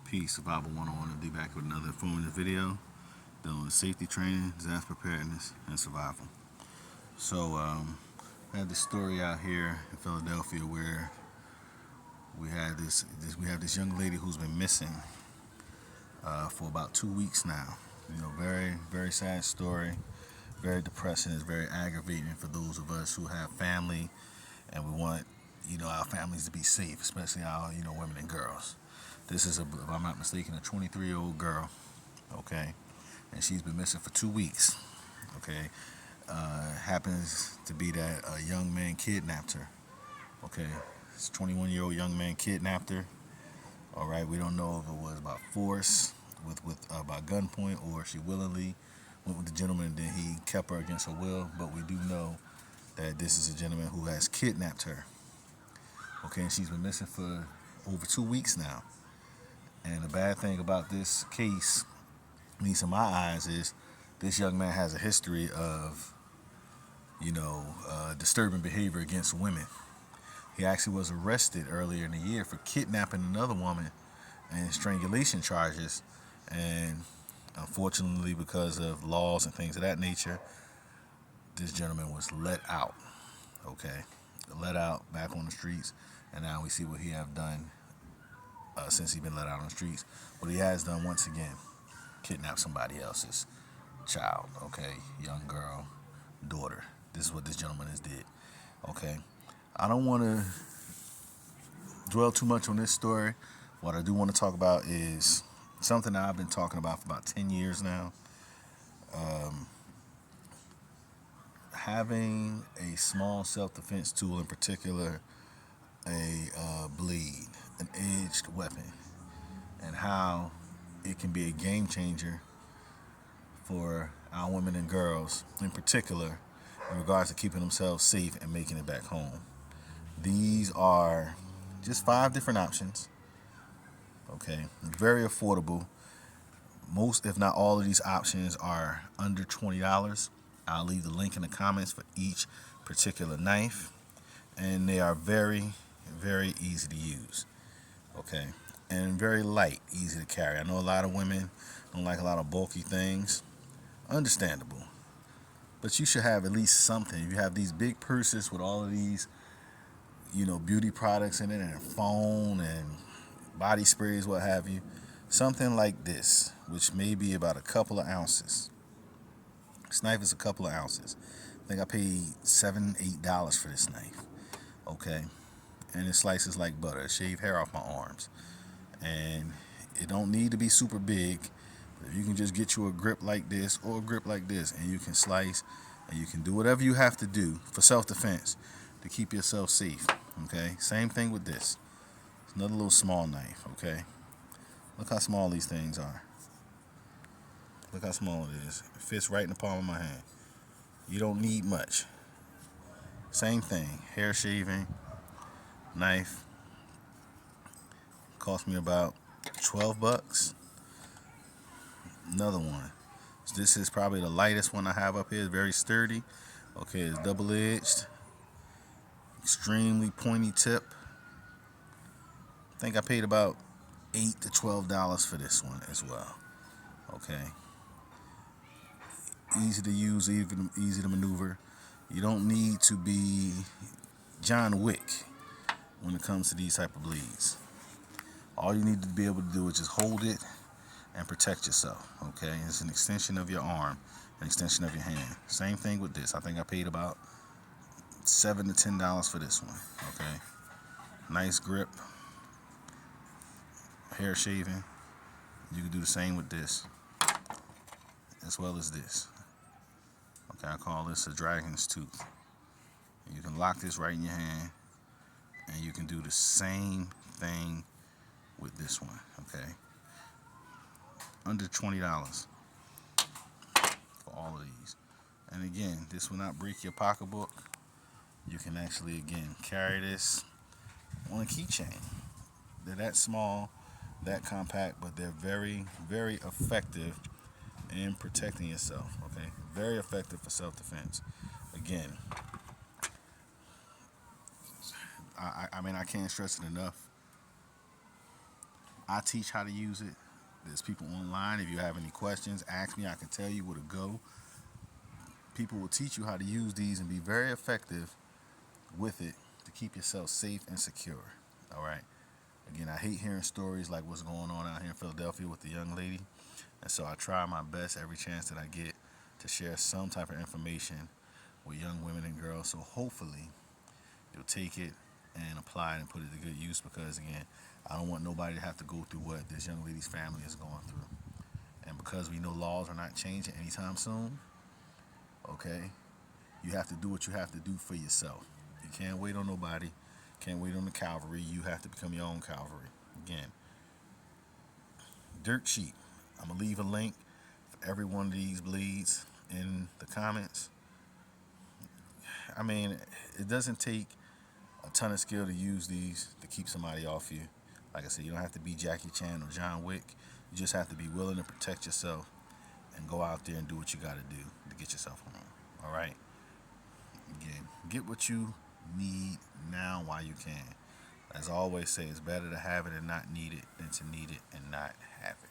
Peace, Survival 101, and be back with another informative video dealing with safety training, disaster preparedness, and survival. So, I have this story out here in Philadelphia where we have this young lady who's been missing for about 2 weeks now. Very very sad story, very depressing. It's very aggravating for those of us who have family and we want our families to be safe, especially our women and girls. This is, if I'm not mistaken, a 23-year-old girl, okay, and she's been missing for 2 weeks, okay. Happens to be that a young man kidnapped her, okay. This 21-year-old young man kidnapped her. All right, we don't know if it was by force, by gunpoint, or she willingly went with the gentleman and then he kept her against her will. But we do know that this is a gentleman who has kidnapped her. Okay, and she's been missing for over 2 weeks now. And the bad thing about this case, at least in my eyes, is this young man has a history of, disturbing behavior against women. He actually was arrested earlier in the year for kidnapping another woman and strangulation charges. And unfortunately, because of laws and things of that nature, this gentleman was let out. Okay, let out back on the streets, and now we see what he have done since he's been let out on the streets. What he has done once again, kidnapped somebody else's child. Okay, young girl, daughter. This is what this gentleman has did. Okay, I don't want to dwell too much on this story. What I do want to talk about is something that I've been talking about for about 10 years now. Having a small self-defense tool, in particular a blade, an edged weapon, and how it can be a game changer for our women and girls, in particular, in regards to keeping themselves safe and making it back home. These are just 5 different options. Okay, very affordable. Most, if not all, of these options are under $20. I'll leave the link in the comments for each particular knife, and they are very, very easy to use. Okay, and very light, easy to carry. I know a lot of women don't like a lot of bulky things. Understandable, but you should have at least something. You have these big purses with all of these, beauty products in it, and phone and body sprays, what have you. Something like this, which may be about a couple of ounces. This knife is a couple of ounces. I think I paid $7, $8 for this knife. Okay, and it slices like butter. It shaved hair off my arms, and it don't need to be super big. If you can just get you a grip like this or a grip like this, and you can slice, and you can do whatever you have to do for self-defense to keep yourself safe. Okay, same thing with this. It's another little small knife. Okay, look how small these things are. Look how small it is. It fits right in the palm of my hand. You don't need much. Same thing. Hair shaving knife. Cost me about $12. Another one. This is probably the lightest one I have up here. It's very sturdy. Okay, it's double-edged. Extremely pointy tip. I think I paid about $8 to $12 for this one as well. Okay. Easy to use, even easy to maneuver. You don't need to be John Wick when it comes to these type of blades. All you need to be able to do is just hold it and protect yourself. Okay, it's an extension of your arm, an extension of your hand. Same thing with this. I think I paid about $7 to $10 for this one. Okay, nice grip. Hair shaving. You can do the same with this, as well as this. Okay, I call this a dragon's tooth. You can lock this right in your hand, and you can do the same thing with this one. Okay, under $20 for all of these. And again, this will not break your pocketbook. You can actually, again, carry this on a keychain. They're that small, that compact, but they're very, very effective in protecting yourself. Okay, very effective for self-defense. Again, I can't stress it enough. I teach how to use it. There's people online. If you have any questions, ask me. I can tell you where to go. People will teach you how to use these and be very effective with it to keep yourself safe and secure. All right. Again, I hate hearing stories like what's going on out here in Philadelphia with the young lady. And so I try my best every chance that I get to share some type of information with young women and girls. So hopefully you'll take it and apply it and put it to good use because, again, I don't want nobody to have to go through what this young lady's family is going through. And because we know laws are not changing anytime soon, okay, you have to do what you have to do for yourself. You can't wait on nobody. Can't wait on the cavalry. You have to become your own cavalry. Again, dirt sheep. I'm going to leave a link for every one of these bleeds in the comments. I mean, it doesn't take a ton of skill to use these to keep somebody off you. Like I said, you don't have to be Jackie Chan or John Wick. You just have to be willing to protect yourself and go out there and do what you got to do to get yourself home. All right? Again, get what you need now while you can. As I always say, it's better to have it and not need it than to need it and not have it.